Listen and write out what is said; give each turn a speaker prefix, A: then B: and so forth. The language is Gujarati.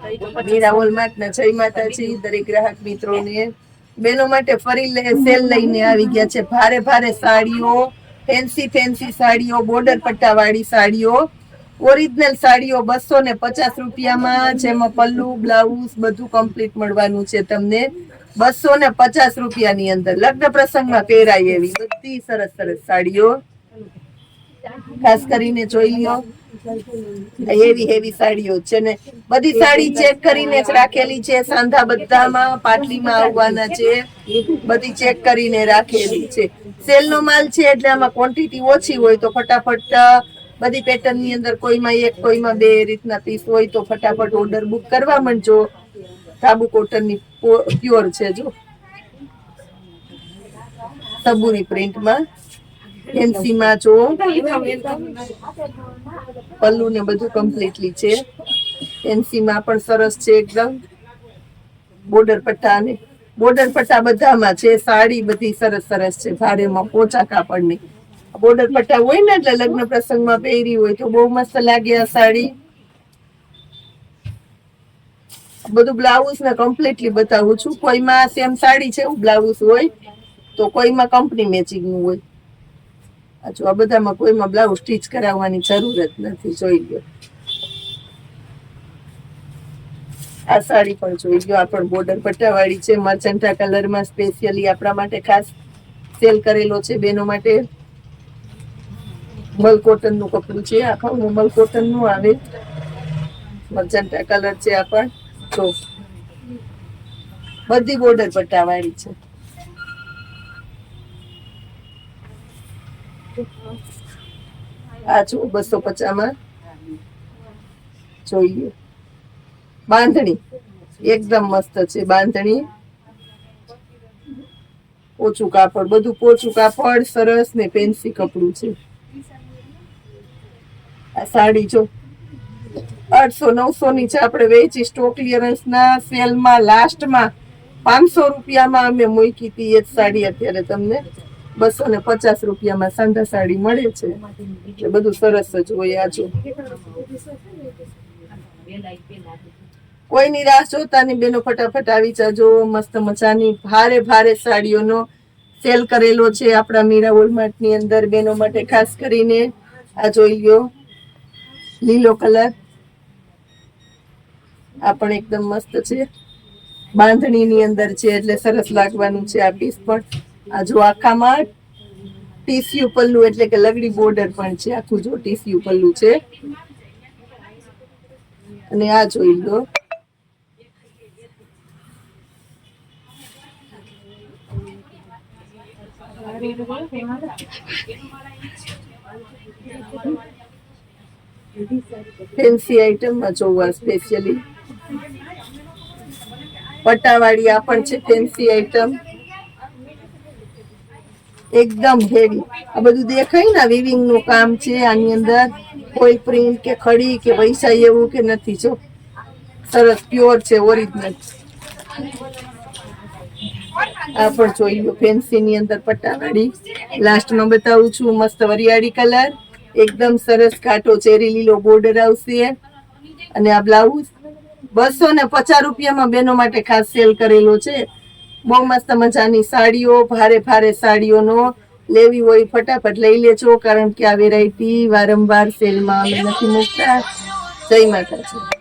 A: મીરા હોલમાર્ટ ના જય માતાજી દરેક ગ્રાહક મિત્રોને બેનો માટે ફરી સેલ લઈને આવી ગયા છે. ભારે ભારે સાડીઓ, ફેન્સી સાડીઓ, બોર્ડર પટ્ટા વાળી સાડીઓ, ઓરિજિનલ સાડીઓ 250 રૂપિયામાં, જેમાં પલ્લુ બ્લાઉઝ બધું કમ્પ્લીટ મળવાનું છે તમને 250 રૂપિયાની અંદર. લગ્ન પ્રસંગમાં પહેરાય એવી બધી સરસ સરસ સાડીઓ ખાસ કરીને જોઈ લ્યો. હેવી સાડીઓ છે ને બધી સાડી ચેક કરીને જ રાખેલી છે. સાંધા બધામાં પાટલીમાં આવવાના છે, બધી ચેક કરીને રાખેલી છે. સેલ નો માલ છે એટલે આમાં ક્વોન્ટિટી ઓછી હોય તો ફટાફટ બધી પેટર્ન ની અંદર કોઈમાં 1 કોઈમાં 2 રીતના પીસ હોય તો ફટાફટ ઓર્ડર બુક કરવા માંડજો. સાબુ કોટન ની પ્યોર છે જો સબુરી પ્રિન્ટમાં ફેન્સીમાં જો પલ્લુ ને બધું કમ્પ્લીટલી છે. ફેન્સીમાં પણ સરસ છે એકદમ. બોર્ડર પટ્ટા બધામાં છે. સાડી બધી સરસ સરસ છે. ભારેમાં પોચા કાપડની બોર્ડર પટ્ટા હોય ને એટલે લગ્ન પ્રસંગમાં પહેરી હોય તો બહુ મસ્ત લાગે આ સાડી. બધું બ્લાઉઝ ને કમ્પ્લીટલી બતાવું છું. કોઈમાં સેમ સાડી છે એવું બ્લાઉઝ હોય તો કોઈમાં કંપની મેચિંગ નું હોય. આ બધામાં કોઈમાં બ્લાઉઝ સ્ટીચ કરાવવાની જરૂર જ નથી. જોઈ લો આ સાડી પણ જોઈ લો. આ પણ બોર્ડર પટ્ટા વાળી છે. મર્ચન્ટા કલરમાં સ્પેશિયલી આપણા માટે ખાસ સેલ કરેલો છે બેનો માટે. મલ કોટન નું કપડું છે. આખું મલ કોટન નું આવે. મર્ચન્ટા કલર છે. આ પણ તો બધી બોર્ડર પટ્ટા વાળી છે. આ જો 250 માં જોઈ લો. બાંધણી એકદમ મસ્ત છે. બાંધણી પોચું કાપડ, બધું પોચું કાપડ સરસ ને ફેન્સી કપડું છે. આ સાડી જો 800-900 ની છે. આપણે વેચી સ્ટોક ક્લિયરન્સ ના સેલમાં લાસ્ટમાં 500 રૂપિયામાં અમે મૂકી હતી. એ જ સાડી અત્યારે તમને 250 રૂપિયામાં સાંધા સાડી મળે છે. એટલે બધું સરસ જ હોય. આ જો કોઈની રાહ જોતા ની બેનો ફટાફટ આવી જાજો. મસ્ત મજાની ભારે સાડીઓનો સેલ કરેલો છે આપણા મીરા હોલમાર્ટ ની અંદર બેનો માટે ખાસ કરીને. આ જોઈ લો લીલો કલર. આ પણ એકદમ મસ્ત છે. બાંધણી ની અંદર છે એટલે સરસ લાગવાનું છે આ પીસ પણ. આ જો આખામાં ટીસ્યુ પલ્લુ એટલે કે લગડી બોર્ડર પણ છે. આખું જો ટીસ્યુ પલ્લુ છે. અને આ જોઈ લો ફેન્સી આઈટમમાં જોવા સ્પેશિયલી પટ્ટાવાળી આ પણ છે ફેન્સી આઈટમ. એકદમ હેવી. આ બધું દેખાય ને વિવિંગ નું કામ છે. આની અંદર કોઈ પ્રિન્ટ કે ખડી કે પૈસા એવું કે નથી. જો સરસ પ્યોર છે, ઓરિજિનલ. આ પણ જોઈ લો ફેન્સી ની અંદર પટ્ટાવાળી. લાસ્ટમાં બતાવું છું મસ્ત વરિયાળી કલર. એકદમ સરસ ઘાટો ચેરી લીલો બોર્ડર આવશે. અને આ બ્લાઉઝ 250 રૂપિયામાં બેનો માટે ખાસ સેલ કરેલો છે. બહુ મસ્ત મજાની સાડીઓ, ભારે સાડીઓનો લેવી હોય ફટાફટ લઈ લેજો. કારણ કે આ વેરાયટી વારંવાર સેલમાં અમે નથી મૂકતા. જય માતાજી.